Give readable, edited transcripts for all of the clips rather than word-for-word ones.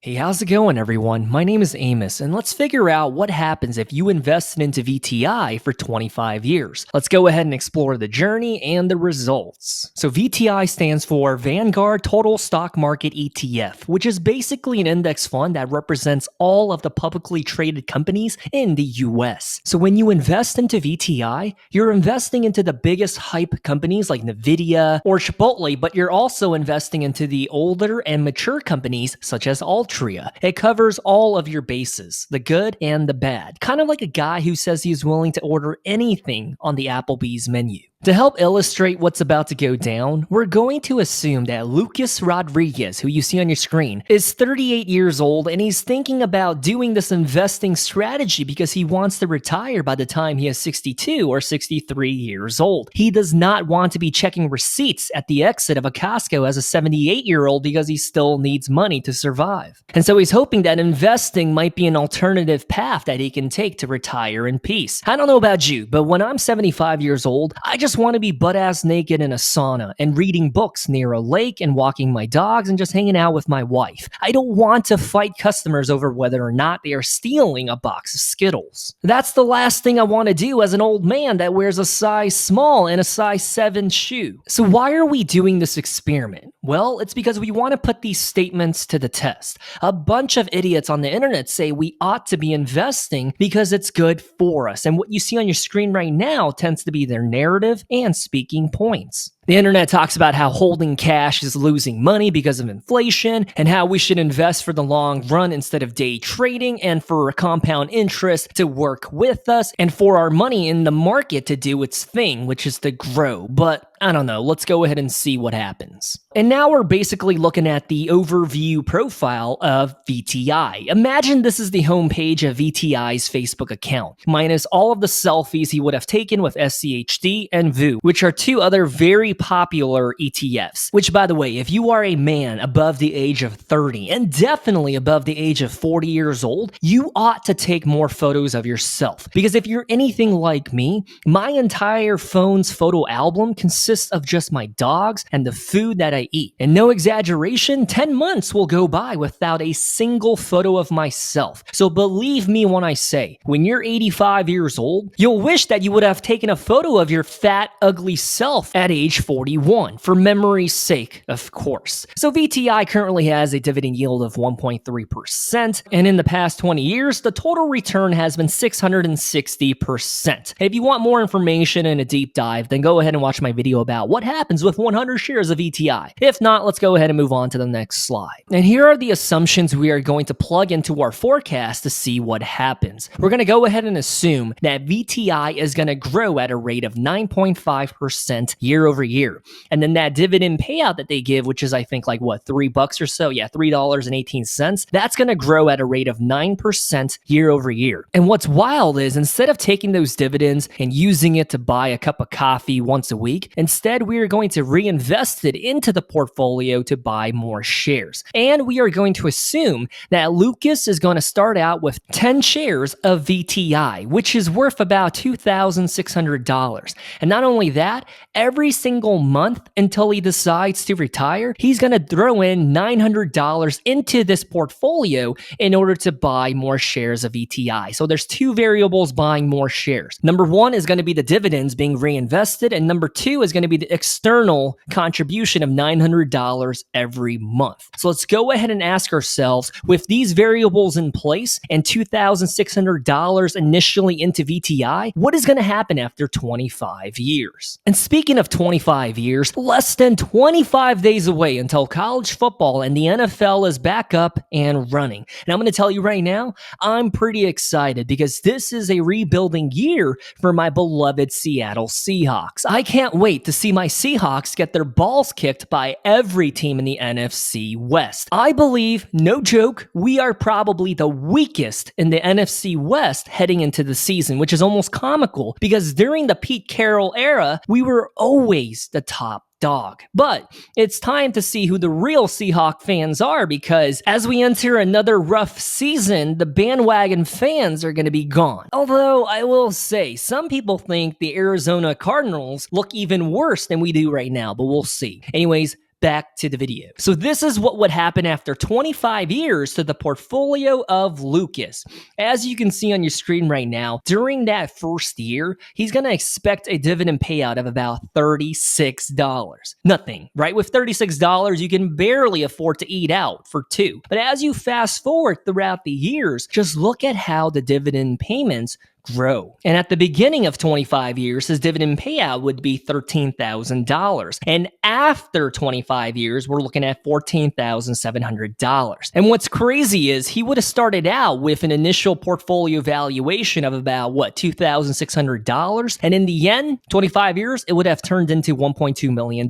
Hey, how's it going, everyone? My name is Amos, and let's figure out what happens if you invested into VTI for 25 years. Let's go ahead and explore the journey and the results. So, VTI stands for Vanguard Total Stock Market ETF, which is basically an index fund that represents all of the publicly traded companies in the US. So, when you invest into VTI, you're investing into the biggest hype companies like Nvidia or Chipotle, but you're also investing into the older and mature companies such as Altria. It covers all of your bases, the good and the bad. Kind of like a guy who says he's willing to order anything on the Applebee's menu. To help illustrate what's about to go down, we're going to assume that Lucas Rodriguez, who you see on your screen, is 38 years old and he's thinking about doing this investing strategy because he wants to retire by the time he is 62 or 63 years old. He does not want to be checking receipts at the exit of a Costco as a 78-year-old because he still needs money to survive. And so he's hoping that investing might be an alternative path that he can take to retire in peace. I don't know about you, but when I'm 75 years old, I just want to be butt-ass naked in a sauna and reading books near a lake and walking my dogs and just hanging out with my wife. I don't want to fight customers over whether or not they are stealing a box of Skittles. That's the last thing I want to do as an old man that wears a size small and a size 7 shoe. So why are we doing this experiment? Well, it's because we want to put these statements to the test. A bunch of idiots on the internet say we ought to be investing because it's good for us. And what you see on your screen right now tends to be their narrative and speaking points. The internet talks about how holding cash is losing money because of inflation and how we should invest for the long run instead of day trading and for a compound interest to work with us and for our money in the market to do its thing, which is to grow. But I don't know, let's go ahead and see what happens. And now we're basically looking at the overview profile of VTI. Imagine this is the homepage of VTI's Facebook account, minus all of the selfies he would have taken with SCHD and VU, which are two other very popular ETFs. Which, by the way, if you are a man above the age of 30 and definitely above the age of 40 years old, you ought to take more photos of yourself. Because if you're anything like me, my entire phone's photo album consists of just my dogs and the food that I eat. And no exaggeration, 10 months will go by without a single photo of myself. So believe me when I say, when you're 85 years old, you'll wish that you would have taken a photo of your fat, ugly self at age 41, for memory's sake, of course. So VTI currently has a dividend yield of 1.3%, and in the past 20 years, the total return has been 660%. If you want more information and a deep dive, then go ahead and watch my video about what happens with 100 shares of VTI. If not, let's go ahead and move on to the next slide. And here are the assumptions we are going to plug into our forecast to see what happens. We're going to go ahead and assume that VTI is going to grow at a rate of 9.5% year over year. And then that dividend payout that they give, which is I think like what, $3 or so? Yeah, $3.18. That's going to grow at a rate of 9% year over year. And what's wild is instead of taking those dividends and using it to buy a cup of coffee once a week, instead we are going to reinvest it into the portfolio to buy more shares. And we are going to assume that Lucas is going to start out with 10 shares of VTI, which is worth about $2,600. And not only that, every single month until he decides to retire, he's going to throw in $900 into this portfolio in order to buy more shares of VTI. So there's two variables buying more shares. Number one is going to be the dividends being reinvested, and number two is going to be the external contribution of $900 every month. So let's go ahead and ask ourselves, with these variables in place and $2,600 initially into VTI, what is going to happen after 25 years? And speaking of 25 years, less than 25 days away until college football and the NFL is back up and running. And I'm going to tell you right now, I'm pretty excited because this is a rebuilding year for my beloved Seattle Seahawks. I can't wait to see my Seahawks get their balls kicked by every team in the NFC West. I believe, no joke, we are probably the weakest in the NFC West heading into the season, which is almost comical because during the Pete Carroll era, we were always the top dog. But it's time to see who the real Seahawk fans are, because as we enter another rough season, the bandwagon fans are going to be gone. Although I will say, some people think the Arizona Cardinals look even worse than we do right now, but we'll see. Anyways, back to the video. So this is what would happen after 25 years to the portfolio of Lucas. As you can see on your screen right now, during that first year, he's going to expect a dividend payout of about $36. Nothing, right? With $36, you can barely afford to eat out for two. But as you fast forward throughout the years, just look at how the dividend payments grow. And at the beginning of 25 years, his dividend payout would be $13,000. And after 25 years, we're looking at $14,700. And what's crazy is he would have started out with an initial portfolio valuation of about, $2,600. And in the end, 25 years, it would have turned into $1.2 million,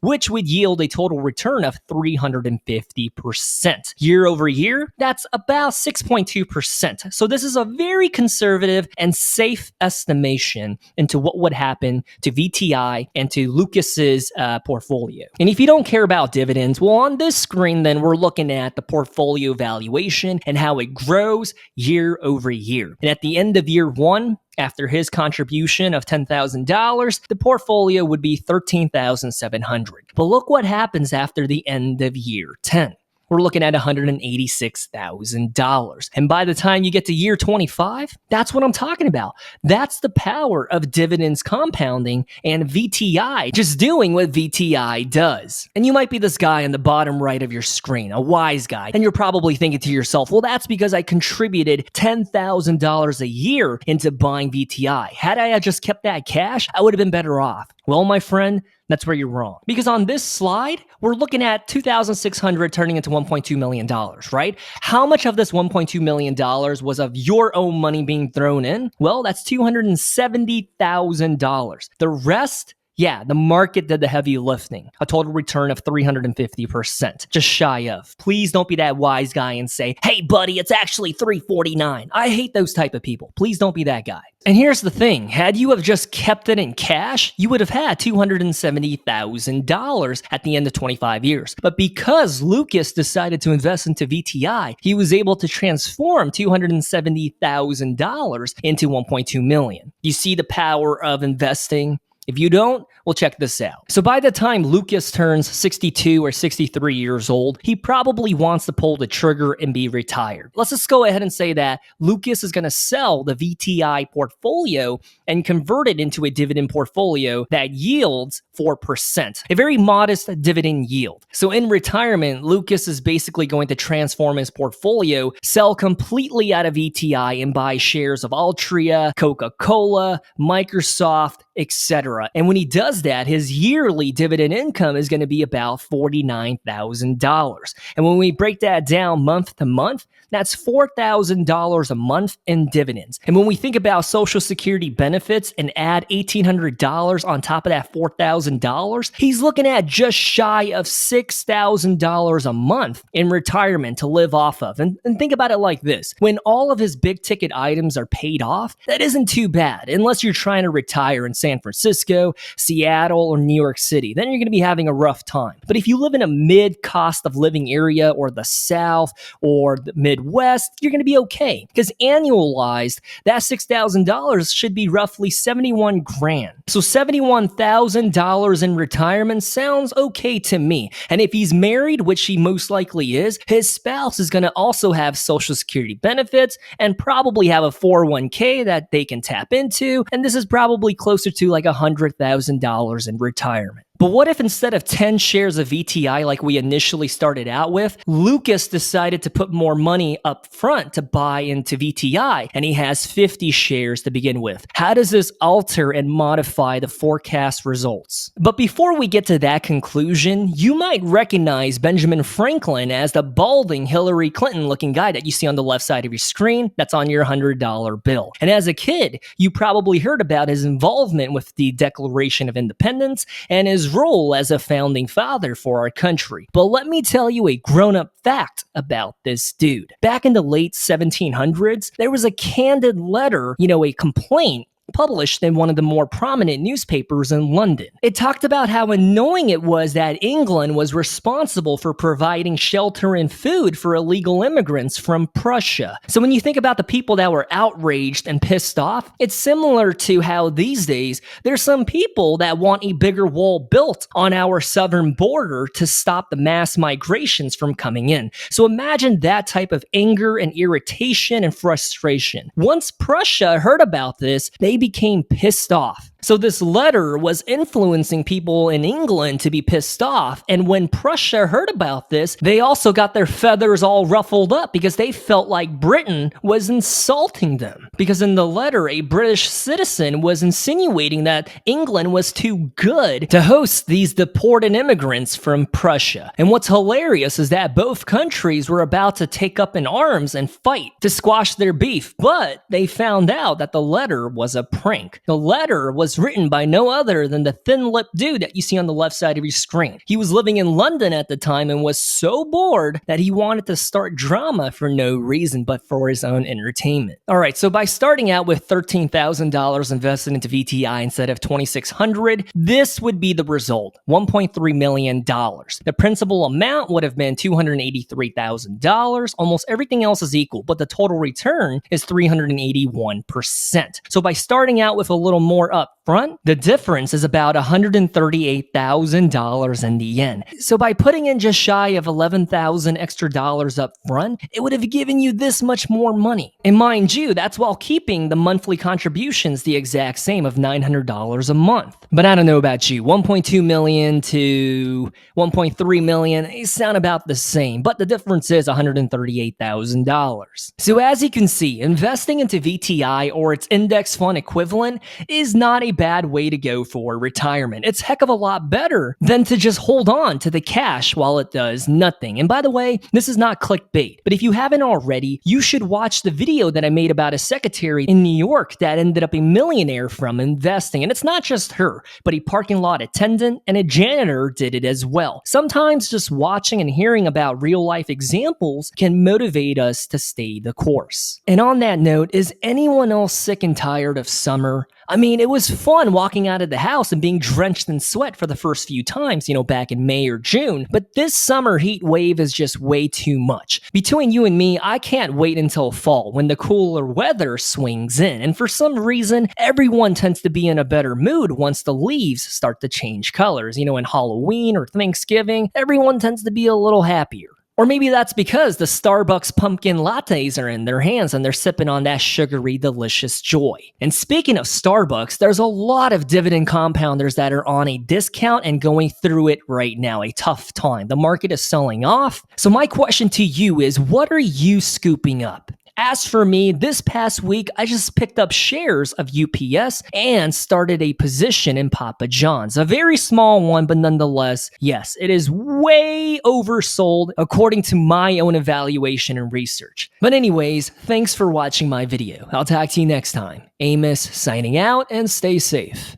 which would yield a total return of 350%. Year over year, that's about 6.2%. So this is a very conservative and safe estimation into what would happen to VTI and to Lucas's portfolio. And if you don't care about dividends, well, on this screen, then we're looking at the portfolio valuation and how it grows year over year. And at the end of year one, after his contribution of $10,000, the portfolio would be $13,700. But look what happens after the end of year 10. We're looking at $186,000. And by the time you get to year 25, that's what I'm talking about. That's the power of dividends compounding and VTI just doing what VTI does. And you might be this guy on the bottom right of your screen, a wise guy, and you're probably thinking to yourself, well, that's because I contributed $10,000 a year into buying VTI. Had I just kept that cash, I would have been better off. Well, my friend, that's where you're wrong. Because on this slide, we're looking at $2,600 turning into $1.2 million, right? How much of this $1.2 million was of your own money being thrown in? Well, that's $270,000. The rest, yeah, the market did the heavy lifting. A total return of 350%, just shy of. Please don't be that wise guy and say, hey, buddy, it's actually 349. I hate those type of people. Please don't be that guy. And here's the thing, had you have just kept it in cash, you would have had $270,000 at the end of 25 years. But because Lucas decided to invest into VTI, he was able to transform $270,000 into $1.2 million. You see the power of investing? If you don't, well, check this out. So by the time Lucas turns 62 or 63 years old, he probably wants to pull the trigger and be retired. Let's just go ahead and say that Lucas is going to sell the VTI portfolio and convert it into a dividend portfolio that yields 4%, a very modest dividend yield. So in retirement, Lucas is basically going to transform his portfolio, sell completely out of VTI and buy shares of Altria, Coca-Cola, Microsoft, etc. And when he does that, his yearly dividend income is going to be about $49,000. And when we break that down month to month, that's $4,000 a month in dividends. And when we think about Social Security benefits and add $1,800 on top of that $4,000, he's looking at just shy of $6,000 a month in retirement to live off of. And think about it like this. When all of his big ticket items are paid off, that isn't too bad, unless you're trying to retire in San Francisco, Seattle, or New York City. Then you're going to be having a rough time. But if you live in a mid-cost of living area or the South or the Midwest, you're going to be okay. Because annualized, that $6,000 should be roughly $71,000. So $71,000 in retirement sounds okay to me. And if he's married, which he most likely is, his spouse is going to also have Social Security benefits and probably have a 401k that they can tap into. And this is probably closer to like $100,000 in retirement. But what if instead of 10 shares of VTI like we initially started out with, Lucas decided to put more money up front to buy into VTI and he has 50 shares to begin with? How does this alter and modify the forecast results? But before we get to that conclusion, you might recognize Benjamin Franklin as the balding Hillary Clinton looking guy that you see on the left side of your screen that's on your $100 bill. And as a kid, you probably heard about his involvement with the Declaration of Independence and his role as a founding father for our country. But let me tell you a grown-up fact about this dude. Back in the late 1700s, there was a candid letter, a complaint published in one of the more prominent newspapers in London. It talked about how annoying it was that England was responsible for providing shelter and food for illegal immigrants from Prussia. So when you think about the people that were outraged and pissed off, it's similar to how these days there's some people that want a bigger wall built on our southern border to stop the mass migrations from coming in. So imagine that type of anger and irritation and frustration. Once Prussia heard about this, they became pissed off. So this letter was influencing people in England to be pissed off, and when Prussia heard about this, they also got their feathers all ruffled up because they felt like Britain was insulting them. Because in the letter, a British citizen was insinuating that England was too good to host these deported immigrants from Prussia. And what's hilarious is that both countries were about to take up in arms and fight to squash their beef, but they found out that the letter was a prank. The letter was written by no other than the thin-lipped dude that you see on the left side of your screen. He was living in London at the time and was so bored that he wanted to start drama for no reason but for his own entertainment. Alright, so by starting out with $13,000 invested into VTI instead of $2,600, this would be the result, $1.3 million. The principal amount would have been $283,000. Almost everything else is equal, but the total return is 381%. So by starting out with a little more up front, the difference is about $138,000 in the end. So by putting in just shy of $11,000 extra dollars up front, it would have given you this much more money. And mind you, that's while keeping the monthly contributions the exact same of $900 a month. But I don't know about you, 1.2 million to 1.3 million, they sound about the same, but the difference is $138,000. So as you can see, investing into VTI or its index fund equivalent is not a bad way to go for retirement. It's heck of a lot better than to just hold on to the cash while it does nothing. And by the way, this is not clickbait, but if you haven't already, you should watch the video that I made about a secretary in New York that ended up a millionaire from investing. And it's not just her, but a parking lot attendant and a janitor did it as well. Sometimes just watching and hearing about real life examples can motivate us to stay the course. And on that note, is anyone else sick and tired of summer? I mean, it was fun walking out of the house and being drenched in sweat for the first few times, back in May or June, but this summer heat wave is just way too much. Between you and me, I can't wait until fall when the cooler weather swings in, and for some reason, everyone tends to be in a better mood once the leaves start to change colors. In Halloween or Thanksgiving, everyone tends to be a little happier. Or maybe that's because the Starbucks pumpkin lattes are in their hands and they're sipping on that sugary, delicious joy. And speaking of Starbucks, there's a lot of dividend compounders that are on a discount and going through it right now, a tough time. The market is selling off. So my question to you is, what are you scooping up? As for me, this past week, I just picked up shares of UPS and started a position in Papa John's. A very small one, but nonetheless, yes, it is way oversold according to my own evaluation and research. But anyways, thanks for watching my video. I'll talk to you next time. Amos signing out, and stay safe.